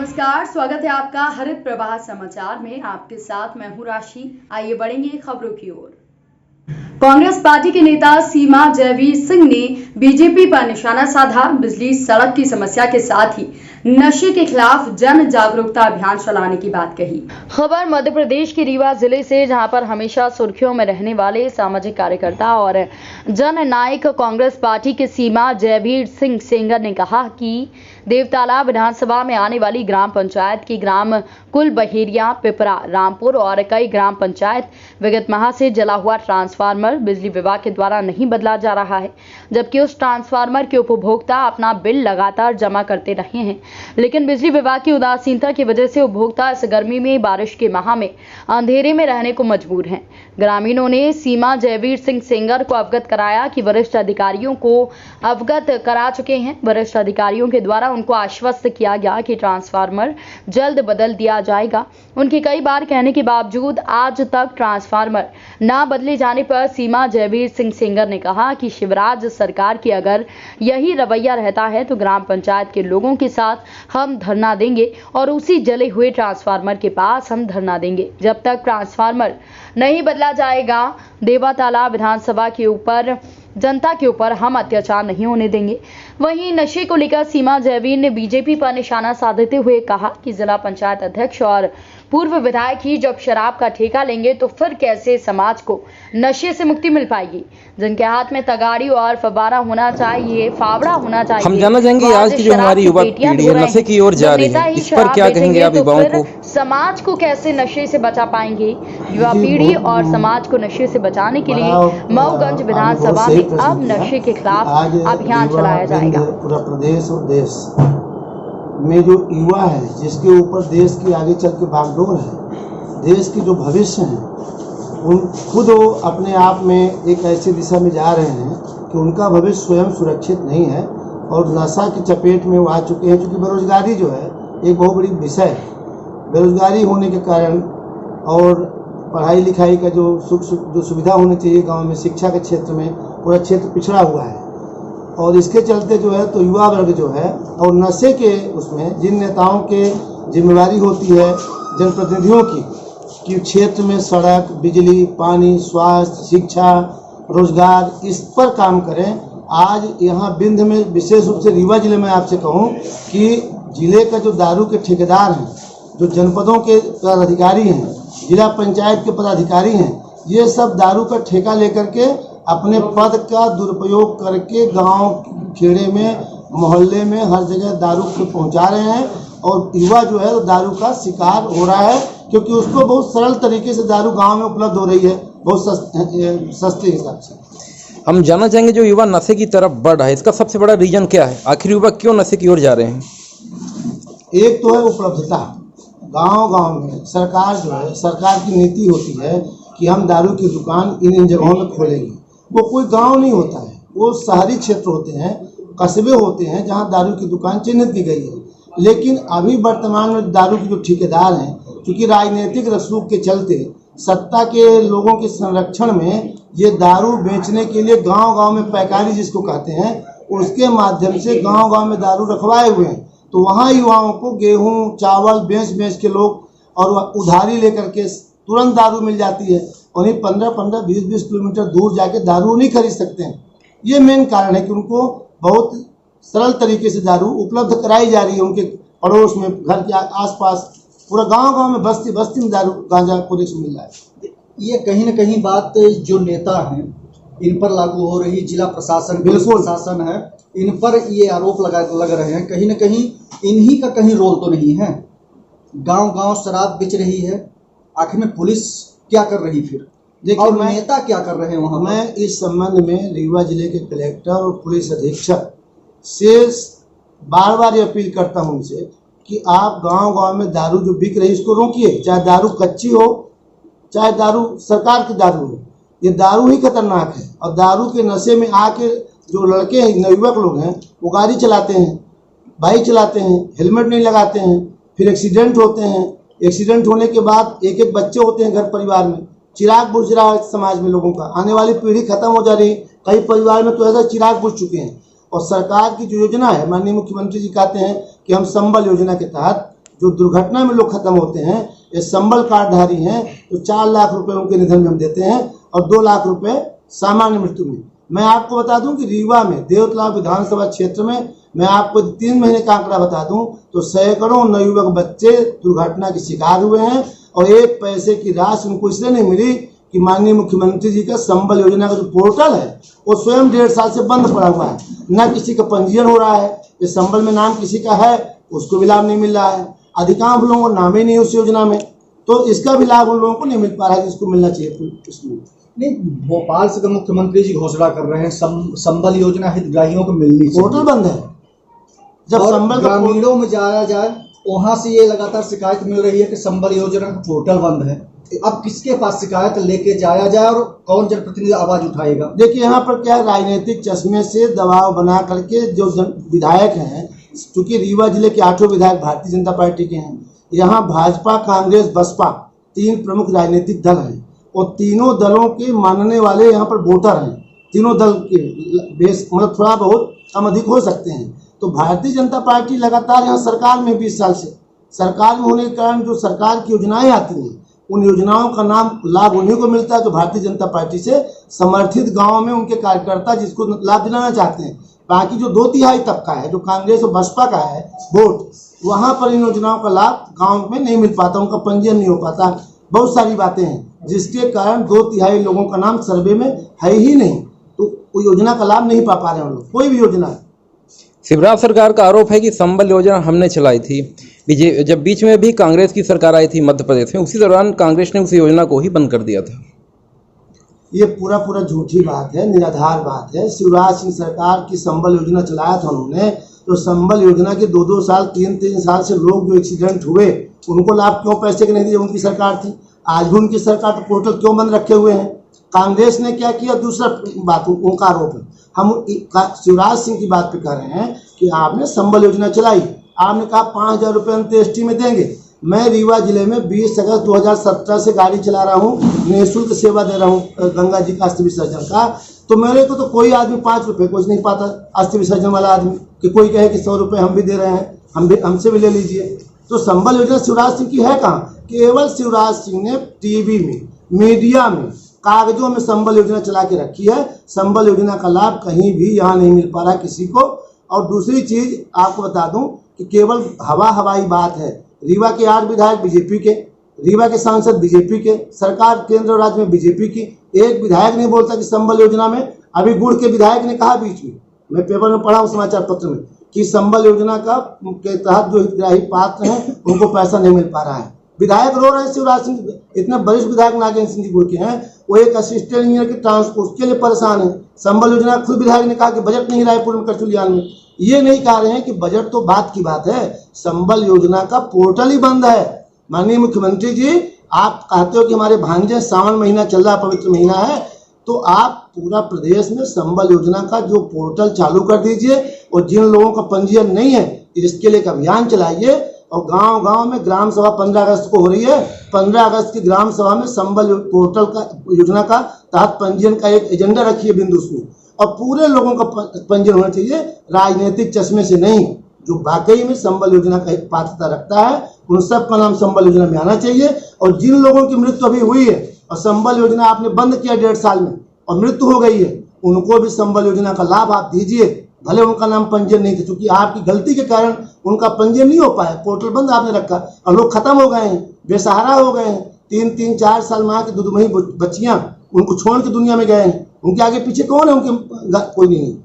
नमस्कार, स्वागत है आपका हरित प्रवाह समाचार में। आपके साथ मैं हूं राशि। आइए बढ़ेंगे खबरों की ओर। कांग्रेस पार्टी के नेता सीमा जयवीर सिंह ने बीजेपी पर निशाना साधा। बिजली सड़क की समस्या के साथ ही नशे के खिलाफ जन जागरूकता अभियान चलाने की बात कही। खबर मध्य प्रदेश के रीवा जिले से, जहां पर हमेशा सुर्खियों में रहने वाले सामाजिक कार्यकर्ता और जन नायक कांग्रेस पार्टी के सीमा जयवीर सिंह सेंगर ने कहा कि देवतालाब विधानसभा में आने वाली ग्राम पंचायत की ग्राम कुलबहेरिया, पिपरा, रामपुर और कई ग्राम पंचायत विगत माह से जला हुआ ट्रांसफार्मर बिजली विभाग के द्वारा नहीं बदला जा रहा है, जबकि उस ट्रांसफार्मर के उपभोक्ता अपना बिल लगातार जमा करते रहे हैं। लेकिन बिजली विभाग की उदासीनता की वजह से उपभोक्ता इस गर्मी में, बारिश के माह में अंधेरे में रहने को मजबूर हैं। ग्रामीणों ने सीमा जयवीर सिंह सेंगर को अवगत कराया कि वरिष्ठ अधिकारियों को अवगत करा चुके हैं। वरिष्ठ अधिकारियों के द्वारा उनको आश्वस्त किया गया कि ट्रांसफार्मर जल्द बदल दिया जाएगा। उनके कई बार कहने के बावजूद आज तक ट्रांसफार्मर ना बदले जाने पर सीमा जयवीर सिंह सेंगर ने कहा कि शिवराज सरकार की अगर यही रवैया रहता है तो ग्राम पंचायत के लोगों के साथ हम धरना देंगे और उसी जले हुए ट्रांसफार्मर के पास हम धरना देंगे जब तक ट्रांसफार्मर नहीं बदला जाएगा। देवतालाब विधानसभा के ऊपर, जनता के ऊपर हम अत्याचार नहीं होने देंगे। वहीं नशे को लेकर सीमा जयवीर ने बीजेपी पर निशाना साधते हुए कहा कि जिला पंचायत अध्यक्ष और पूर्व विधायक ही जब शराब का ठेका लेंगे तो फिर कैसे समाज को नशे से मुक्ति मिल पाएगी। जिनके हाथ में तगाड़ी और फव्वारा होना चाहिए, फावड़ा होना चाहिए। हम जानना चाहेंगे आज की जो हमारी युवा पीढ़ी है नशे की ओर जा रही है, इस पर क्या कहेंगे आप युवाओं को? समाज को कैसे नशे से बचा पाएंगे? युवा पीढ़ी और समाज को नशे से बचाने के लिए मऊगंज विधानसभा में अब नशे के खिलाफ अभियान चलाया जाएगा। पूरा प्रदेश और देश में जो युवा है, जिसके ऊपर देश की आगे चल के बागडोर है, देश की जो भविष्य है, उन खुद वो अपने आप में एक ऐसी दिशा में जा रहे हैं कि उनका भविष्य स्वयं सुरक्षित नहीं है और नशा की चपेट में वो आ चुके हैं। क्योंकि बेरोजगारी जो है एक बहुत बड़ी विषय है। बेरोजगारी होने के कारण और पढ़ाई लिखाई का जो सुविधा होनी चाहिए गांव में, शिक्षा के क्षेत्र में पूरा क्षेत्र पिछड़ा हुआ है और इसके चलते जो है तो युवा वर्ग जो है और नशे के उसमें जिन नेताओं के जिम्मेवारी होती है जनप्रतिनिधियों की कि क्षेत्र में सड़क, बिजली, पानी, स्वास्थ्य, शिक्षा, रोजगार, इस पर काम करें। आज यहाँ बिंद में विशेष रूप से रीवा जिले में आपसे कहूँ कि जिले का जो दारू के ठेकेदार हैं, जो जनपदों के पदाधिकारी हैं, जिला पंचायत के पदाधिकारी हैं, ये सब दारू का ठेका लेकर के अपने पद का दुरुपयोग करके गांव खेड़े में, मोहल्ले में, हर जगह दारू को पहुंचा रहे हैं और युवा जो है दारू का शिकार हो रहा है क्योंकि उसको बहुत सरल तरीके से दारू गांव में उपलब्ध हो रही है, बहुत सस्ते हिसाब से। हम जानना चाहेंगे जो युवा नशे की तरफ बढ़ रहा है, इसका सबसे बड़ा रीजन क्या है? आखिर युवा क्यों नशे की ओर जा रहे हैं? एक तो है उपलब्धता। गांव में सरकार जो है, सरकार की नीति होती है कि हम दारू की दुकान इन जगहों में खोलेंगे। वो कोई गांव नहीं होता है, वो शहरी क्षेत्र होते हैं, कस्बे होते हैं जहां दारू की दुकान चिन्हित की गई है। लेकिन अभी वर्तमान में दारू के जो ठेकेदार हैं, क्योंकि राजनीतिक रसूख के चलते सत्ता के लोगों के संरक्षण में ये दारू बेचने के लिए गांव में पैकारी जिसको कहते हैं, उसके माध्यम से गांव में दारू रखवाए हुए हैं। तो वहाँ युवाओं को गेहूँ, चावल बेच के लोग और उधारी लेकर के तुरंत दारू मिल जाती है। उन्हें 15-15, 20-20 किलोमीटर दूर जाके दारू नहीं खरीद सकते हैं। ये मेन कारण है कि उनको बहुत सरल तरीके से दारू उपलब्ध कराई जा रही है। उनके पड़ोस में, घर के आसपास, पूरा गांव में, बस्ती में दारू, गांजा पूरे से मिल रहा है। ये कहीं न कहीं बात जो नेता हैं इन पर लागू हो रही, जिला प्रशासन, प्रशासन है, इन पर ये आरोप लग रहे हैं। कहीं न कहीं इन्हीं का कहीं रोल तो नहीं है? गांव शराब बेच रही है, आखिर में पुलिस क्या कर रही फिर? देखिए, और नेता क्या कर रहे हैं वहाँ? मैं इस संबंध में रीवा जिले के कलेक्टर और पुलिस अधीक्षक से बार अपील करता हूँ उनसे कि आप गांव में दारू जो बिक रही है इसको रोकिए। चाहे दारू कच्ची हो, चाहे दारू सरकार की दारू हो, ये दारू ही खतरनाक है। और दारू के नशे में आके जो लड़के हैं, नवयुवक लोग हैं, वो गाड़ी चलाते हैं, बाइक चलाते हैं, हेलमेट नहीं लगाते हैं, फिर एक्सीडेंट होते हैं। एक्सीडेंट होने के बाद एक बच्चे होते हैं घर परिवार में, चिराग बुझ रहा है समाज में, लोगों का आने वाली पीढ़ी खत्म हो जा रही है। कई परिवार में तो ऐसा चिराग बुझ चुके हैं। और सरकार की जो योजना है, माननीय मुख्यमंत्री जी कहते हैं कि हम संबल योजना के तहत जो दुर्घटना में लोग खत्म होते हैं, ये संबल कार्डधारी हैं, तो 4 लाख रुपए उनके निधन में हम देते हैं और 2 लाख रुपए सामान्य मृत्यु में। मैं आपको बता दूं कि रीवा में देवतला विधानसभा क्षेत्र में मैं आपको 3 महीने का आंकड़ा बता दूं तो सैकड़ों नवयुवक बच्चे दुर्घटना के शिकार हुए हैं और 1 पैसे की राशि उनको इसलिए नहीं मिली कि माननीय मुख्यमंत्री जी का संबल योजना का जो पोर्टल है वो स्वयं 1.5 साल से बंद पड़ा हुआ है, न किसी का पंजीयन हो रहा है। इस संबल में नाम किसी का है उसको भी लाभ नहीं मिल रहा है, अधिकांश लोगों को नाम ही नहीं उस योजना में, तो इसका भी लाभ उन लोगों को नहीं मिल पा रहा है जिसको मिलना चाहिए। इसमें नहीं, भोपाल से तो मुख्यमंत्री जी घोषणा कर रहे हैं संबल योजना हितग्राहियों को मिलनी चाहिए। पोर्टल बंद है। जब और संबल ग्रामीणों में जाया जाए वहां से ये लगातार शिकायत मिल रही है कि संबल योजना का पोर्टल बंद है। अब किसके पास शिकायत लेके जाया जाए और कौन जनप्रतिनिधि आवाज उठाएगा? देखिए यहाँ पर क्या राजनीतिक चश्मे से दबाव बना करके जो विधायक हैं, चूंकि रीवा जिले के 8 विधायक भारतीय जनता पार्टी के हैं, यहाँ भाजपा, कांग्रेस, बसपा 3 प्रमुख राजनीतिक दल हैं और तीनों दलों के मानने वाले यहाँ पर वोटर हैं। तीनों दल के बेस मतलब थोड़ा बहुत कम अधिक हो सकते हैं। तो भारतीय जनता पार्टी लगातार यहाँ सरकार में 20 साल से सरकार में होने के कारण जो सरकार की योजनाएं आती हैं उन योजनाओं का नाम लाभ उन्हीं को मिलता है जो भारतीय जनता पार्टी से समर्थित गांव में उनके कार्यकर्ता जिसको लाभ दिलाना चाहते हैं। बाकी जो 2/3 तबका है जो कांग्रेस और बसपा का है वोट, वहां पर इन योजनाओं का लाभ गांव में नहीं मिल पाता, उनका पंजीयन नहीं हो पाता। बहुत सारी बातें हैं जिसके कारण 2/3 लोगों का नाम सर्वे में है ही नहीं, तो वो योजना का लाभ नहीं पा रहे हैं लोग, कोई भी योजना। शिवराज सरकार का आरोप है कि संबल योजना हमने चलाई थी। जब बीच में भी कांग्रेस की सरकार आई थी मध्य प्रदेश में, उसी दौरान कांग्रेस ने उस योजना को ही बंद कर दिया था। ये पूरा झूठी बात है, निराधार बात है। शिवराज सिंह सरकार की संबल योजना चलाया था उन्होंने, तो संबल योजना के 2-2 साल 3-3 साल से लोग जो एक्सीडेंट हुए उनको लाभ क्यों पैसे के नहीं दिए? उनकी सरकार थी। आज भी उनकी सरकार तो पोर्टल क्यों बंद रखे हुए हैं? कांग्रेस ने क्या किया? दूसरा बात उनका आरोप है। हम शिवराज सिंह की बात पे कह रहे हैं कि आपने संबल योजना चलाई, आपने कहा 5000 रुपये अंत्येष्टि में देंगे। मैं रीवा जिले में 20 अगस्त 2017 से गाड़ी चला रहा हूँ, निःशुल्क सेवा दे रहा हूँ गंगा जी का अस्थि विसर्जन का। तो मेरे को तो कोई आदमी 5 रुपये कुछ नहीं पाता, अस्थि विसर्जन वाला आदमी, कि कोई कहे कि 100 रुपये हम भी दे रहे हैं, हमसे भी ले लीजिए। तो संबल योजना शिवराज सिंह की है कहाँ? केवल शिवराज सिंह ने टीवी में, मीडिया में, कागजों में संबल योजना चला के रखी है। संबल योजना का लाभ कहीं भी यहाँ नहीं मिल पा रहा किसी को। और दूसरी चीज आपको बता दूं कि केवल हवाई बात है। रीवा के 8 विधायक बीजेपी के, रीवा के सांसद बीजेपी के, सरकार केंद्र और राज्य में बीजेपी की, एक विधायक नहीं बोलता कि संबल योजना में। अभी गुड़ के विधायक ने कहा बीच में, मैं पेपर में पढ़ा हूं समाचार पत्र में, कि संबल योजना का के तहत जो हितग्राही पात्र हैं उनको पैसा नहीं मिल पा रहा है। विधायक रो रहे हैं। शिवराज सिंह इतने वरिष्ठ विधायक नागेंद्र सिंह जी गुड़ के हैं, वो एक असिस्टेंट इंजीनियर के ट्रांसपोर्ट उसके लिए परेशान है। संबल योजना खुद विधायक ने कहा कि बजट नहीं रायपुर में, करचुलियान में। ये नहीं कह रहे हैं कि बजट तो बात की बात है, संबल योजना का पोर्टल ही बंद है। माननीय मुख्यमंत्री जी, आप कहते हो कि हमारे भांजे सावन महीना चल रहा, पवित्र महीना है, तो आप पूरा प्रदेश में संबल योजना का जो पोर्टल चालू कर दीजिए और जिन लोगों का पंजीयन नहीं है इसके लिए एक अभियान चलाइए। और गांव-गांव में ग्राम सभा 15 अगस्त को हो रही है, 15 अगस्त की ग्राम सभा में संबल पोर्टल का योजना का तहत पंजीयन का एक एजेंडा रखिए बिंदु उसमें, और पूरे लोगों का पंजीयन होना चाहिए, राजनीतिक चश्मे से नहीं। जो वाकई में संबल योजना का एक पात्रता रखता है उन सब का नाम संबल योजना में आना चाहिए। और जिन लोगों की मृत्यु अभी हुई है और संबल योजना आपने बंद किया 1.5 साल में और मृत्यु हो गई है, उनको भी संबल योजना का लाभ आप दीजिए, भले उनका नाम पंजीयन नहीं था, क्योंकि आपकी गलती के कारण उनका पंजीयन नहीं हो पाया, पोर्टल बंद आपने रखा और लोग खत्म हो गए हैं, बेसहारा हो गए हैं। 3-4 साल माँ की दूध मही बच्चियां उनको छोड़ के दुनिया में गए हैं, उनके आगे पीछे कौन है? उनके कोई नहीं है।